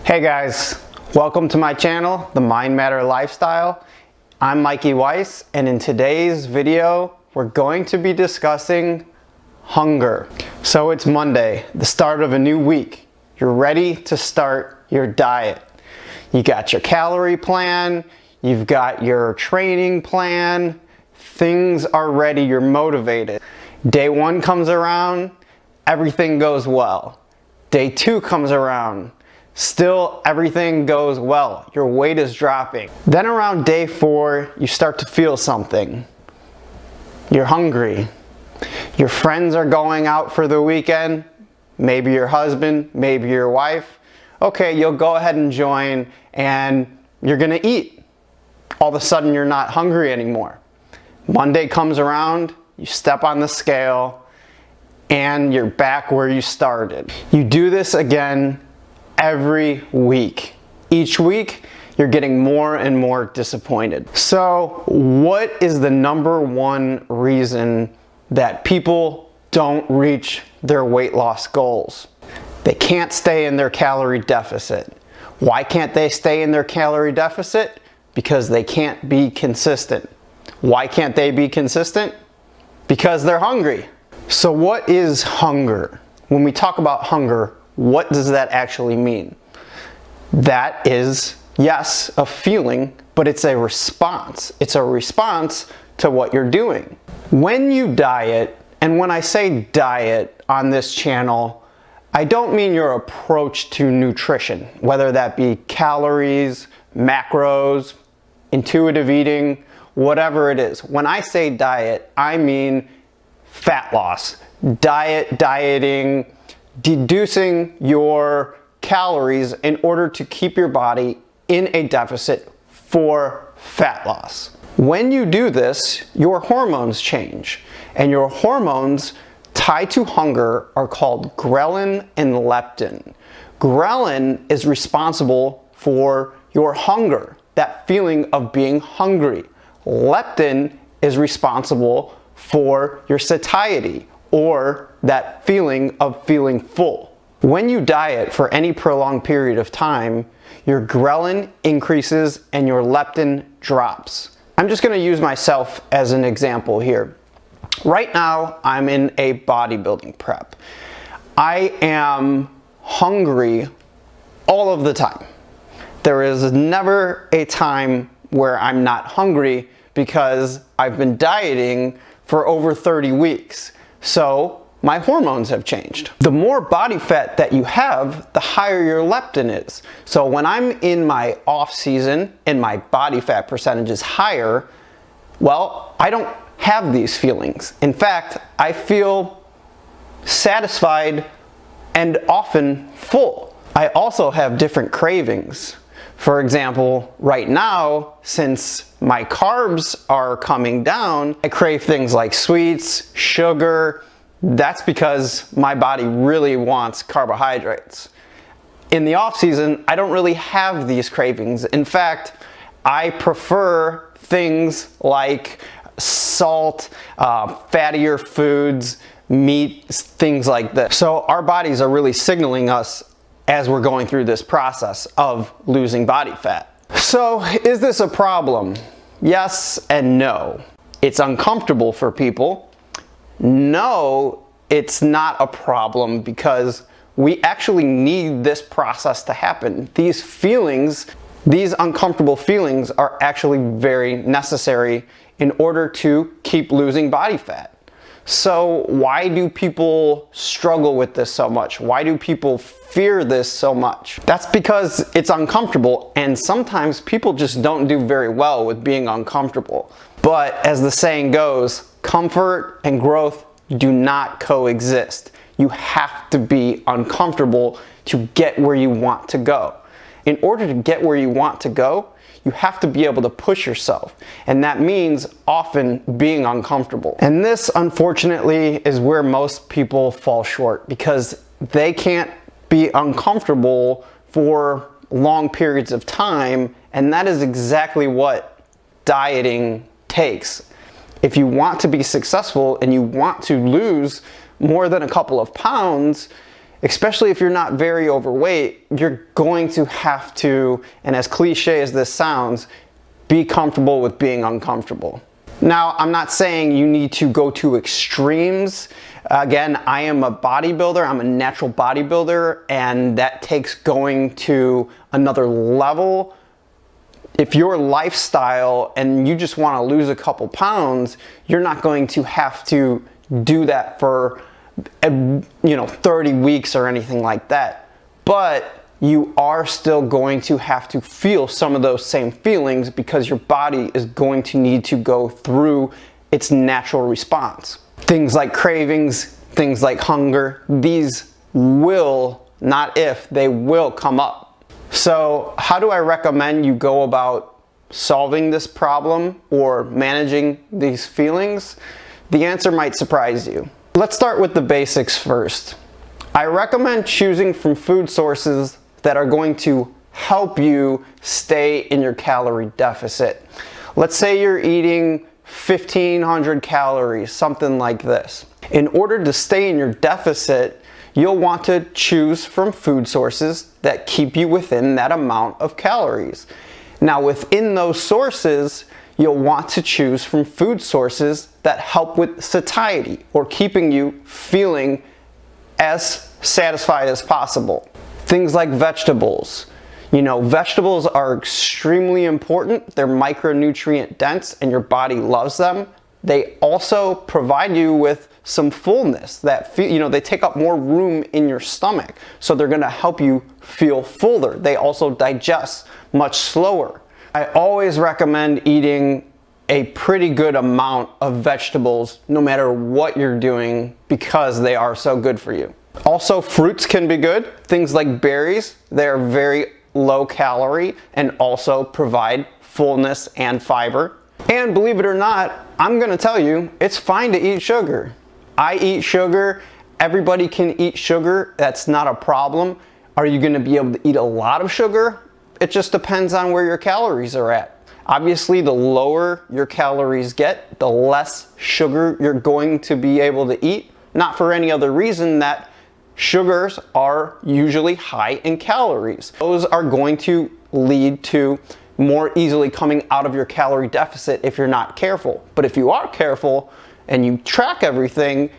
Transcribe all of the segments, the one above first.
Hey guys, welcome to my channel, The Mind Matter Lifestyle. I'm Mikey Weiss, and in today's video, we're going to be discussing hunger. So it's Monday, the start of a new week. You're ready to start your diet. You got your calorie plan, you've got your training plan, things are ready, you're motivated. Day one comes around, everything goes well. Day two comes around, still everything goes well. Your weight is dropping. Then around day four, you start to feel something. You're hungry. Your friends are going out for the weekend. Maybe your husband, maybe your wife. Okay, you'll go ahead and join and you're gonna eat. All of a sudden you're not hungry anymore. Monday comes around, you step on the scale and you're back where you started. You do this again every week. Each week, you're getting more and more disappointed. So, what is the number one reason that people don't reach their weight loss goals? They can't stay in their calorie deficit. Why can't they stay in their calorie deficit? Because they can't be consistent. Why can't they be consistent? Because they're hungry. So what is hunger? When we talk about hunger, what does that actually mean? That is, yes, a feeling, but it's a response. It's a response to what you're doing. When you diet, and when I say diet on this channel, I don't mean your approach to nutrition, whether that be calories, macros, intuitive eating, whatever it is. When I say diet, I mean fat loss, dieting, deducing your calories in order to keep your body in a deficit for fat loss. When you do this, your hormones change, and your hormones tied to hunger are called ghrelin and leptin. Ghrelin is responsible for your hunger, that feeling of being hungry. Leptin is responsible for your satiety, or that feeling of feeling full. When you diet for any prolonged period of time, your ghrelin increases and your leptin drops. I'm just going to use myself as an example here. Right now, I'm in a bodybuilding prep. I am hungry all of the time. There is never a time where I'm not hungry because I've been dieting for over 30 weeks. So my hormones have changed. The more body fat that you have, the higher your leptin is. So when I'm in my off season and my body fat percentage is higher, well, I don't have these feelings. In fact, I feel satisfied and often full. I also have different cravings. For example, right now, since my carbs are coming down, I crave things like sweets, sugar. That's because my body really wants carbohydrates. In the off season, I don't really have these cravings. In fact, I prefer things like salt, fattier foods, meat, things like this. So our bodies are really signaling us as we're going through this process of losing body fat. So is this a problem? Yes and no. It's uncomfortable for people. No, it's not a problem because we actually need this process to happen. These feelings, these uncomfortable feelings are actually very necessary in order to keep losing body fat. So why do people struggle with this so much? Why do people fear this so much? That's because it's uncomfortable, and sometimes people just don't do very well with being uncomfortable. But as the saying goes, comfort and growth do not coexist. You have to be uncomfortable to get where you want to go. In order to get where you want to go, you have to be able to push yourself, and that means often being uncomfortable. And this, unfortunately, is where most people fall short because they can't be uncomfortable for long periods of time, and that is exactly what dieting takes. If you want to be successful and you want to lose more than a couple of pounds, especially if you're not very overweight, you're going to have to, and as cliche as this sounds, be comfortable with being uncomfortable. Now, I'm not saying you need to go to extremes. Again, I am a bodybuilder, I'm a natural bodybuilder, and that takes going to another level. If your lifestyle and you just want to lose a couple pounds, you're not going to have to do that for 30 weeks or anything like that. But you are still going to have to feel some of those same feelings because your body is going to need to go through its natural response. Things like cravings, things like hunger, these will, not if, they will come up. So how do I recommend you go about solving this problem or managing these feelings? The answer might surprise you. Let's start with the basics first. I recommend choosing from food sources that are going to help you stay in your calorie deficit. Let's say you're eating 1,500 calories, something like this. In order to stay in your deficit, you'll want to choose from food sources that keep you within that amount of calories. Now, within those sources, you'll want to choose from food sources that help with satiety or keeping you feeling as satisfied as possible. Things like vegetables. Vegetables are extremely important. They're micronutrient dense and your body loves them. They also provide you with some fullness that they take up more room in your stomach. So they're gonna help you feel fuller. They also digest much slower. I always recommend eating a pretty good amount of vegetables no matter what you're doing because they are so good for you. Also, fruits can be good. Things like berries, they're very low calorie and also provide fullness and fiber. And believe it or not, I'm gonna tell you, it's fine to eat sugar. I eat sugar, everybody can eat sugar, that's not a problem. Are you gonna be able to eat a lot of sugar? It just depends on where your calories are at. Obviously, the lower your calories get, the less sugar you're going to be able to eat. Not for any other reason that sugars are usually high in calories. Those are going to lead to more easily coming out of your calorie deficit if you're not careful. But if you are careful and you track everything,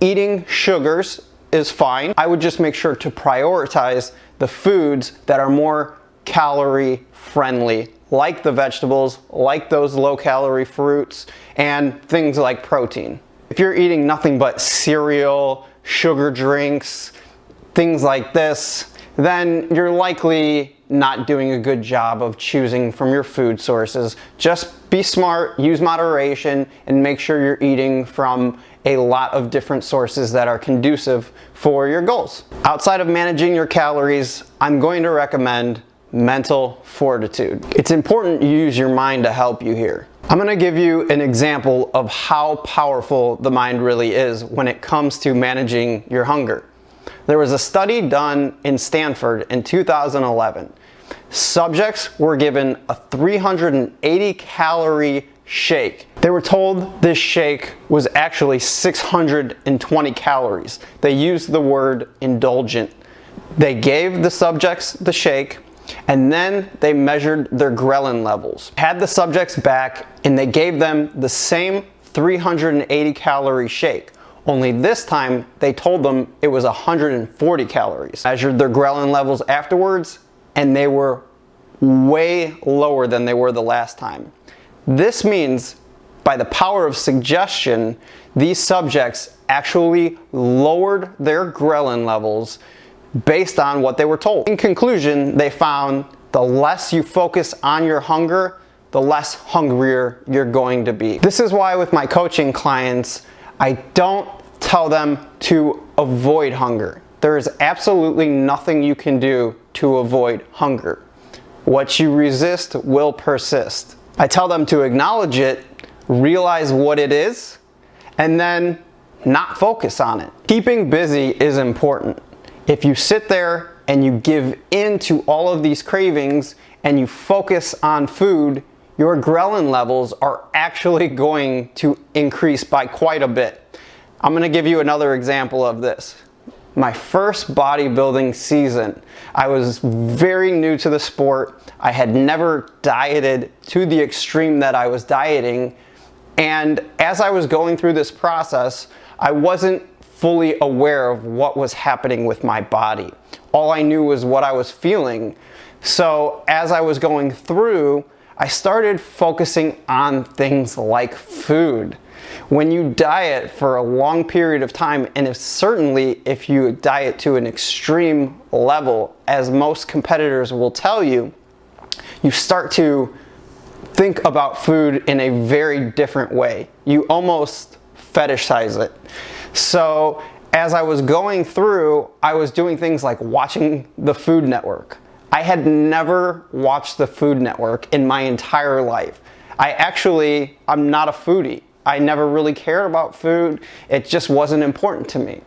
eating sugars is fine. I would just make sure to prioritize the foods that are more calorie friendly, like the vegetables, like those low calorie fruits, and things like protein. If you're eating nothing but cereal, sugar drinks, things like this, then you're likely not doing a good job of choosing from your food sources. Just be smart, use moderation, and make sure you're eating from a lot of different sources that are conducive for your goals. Outside of managing your calories, I'm going to recommend mental fortitude. It's important you use your mind to help you here. I'm going to give you an example of how powerful the mind really is when it comes to managing your hunger. There was a study done in Stanford in 2011. Subjects were given a 380 calorie shake. They were told this shake was actually 620 calories. They used the word indulgent. They gave the subjects the shake, and then they measured their ghrelin levels. Had the subjects back and they gave them the same 380 calorie shake. Only this time they told them it was 140 calories. Measured their ghrelin levels afterwards and they were way lower than they were the last time. This means by the power of suggestion, these subjects actually lowered their ghrelin levels based on what they were told. In conclusion, they found the less you focus on your hunger, the less hungrier you're going to be. This is why with my coaching clients, I don't tell them to avoid hunger. There is absolutely nothing you can do to avoid hunger. What you resist will persist. I tell them to acknowledge it, realize what it is, and then not focus on it. Keeping busy is important. If you sit there and you give in to all of these cravings and you focus on food, your ghrelin levels are actually going to increase by quite a bit. I'm going to give you another example of this. my first bodybuilding season. I was very new to the sport. I had never dieted to the extreme that I was dieting. And as I was going through this process, I wasn't fully aware of what was happening with my body. All I knew was what I was feeling. So as I was going through, I started focusing on things like food. When you diet for a long period of time, and certainly if you diet to an extreme level, as most competitors will tell you, you start to think about food in a very different way. You almost fetishize it. So as I was going through, I was doing things like watching the Food Network. I had never watched the Food Network in my entire life. I'm not a foodie. I never really cared about food. It just wasn't important to me.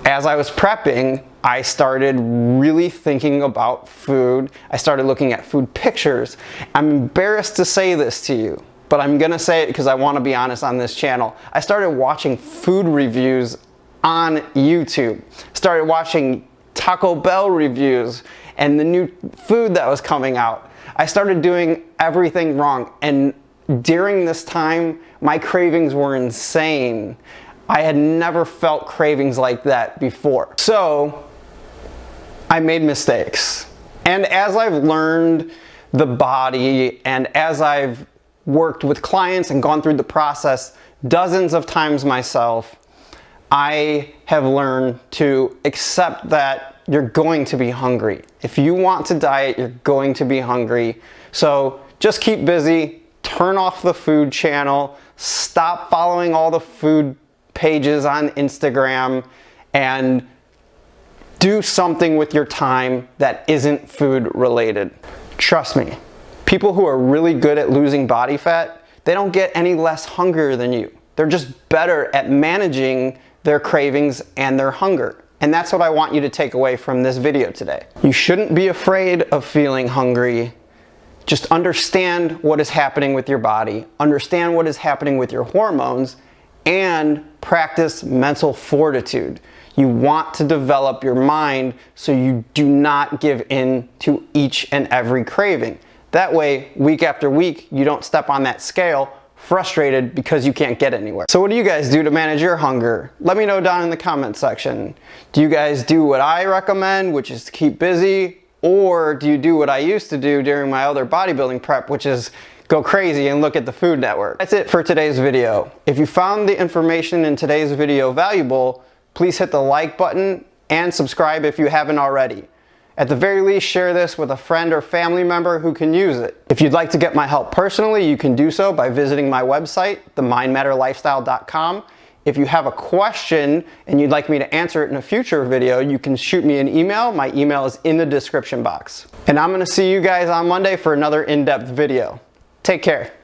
As I was prepping, I started really thinking about food. I started looking at food pictures. I'm embarrassed to say this to you, but I'm gonna say it because I want to be honest on this channel. I started watching food reviews on YouTube. Started watching Taco Bell reviews and the new food that was coming out. I started doing everything wrong, and during this time, my cravings were insane. I had never felt cravings like that before. So I made mistakes. And as I've learned the body, and as I've worked with clients and gone through the process dozens of times myself, I have learned to accept that you're going to be hungry. If you want to diet, you're going to be hungry. So just keep busy, turn off the food channel, stop following all the food pages on Instagram, and do something with your time that isn't food related. Trust me, people who are really good at losing body fat, they don't get any less hungrier than you. They're just better at managing their cravings and their hunger. And that's what I want you to take away from this video today. You shouldn't be afraid of feeling hungry. Just understand what is happening with your body, understand what is happening with your hormones, and practice mental fortitude. You want to develop your mind so you do not give in to each and every craving. That way, week after week, you don't step on that scale frustrated because you can't get anywhere. So what do you guys do to manage your hunger? Let me know down in the comment section. Do you guys do what I recommend, which is to keep busy? Or do you do what I used to do during my other bodybuilding prep, which is go crazy and look at the Food Network? That's it for today's video. If you found the information in today's video valuable, please hit the like button and subscribe if you haven't already. At the very least, share this with a friend or family member who can use it. If you'd like to get my help personally, you can do so by visiting my website, themindmatterlifestyle.com. If you have a question and you'd like me to answer it in a future video, you can shoot me an email. My email is in the description box. And I'm gonna see you guys on Monday for another in-depth video. Take care.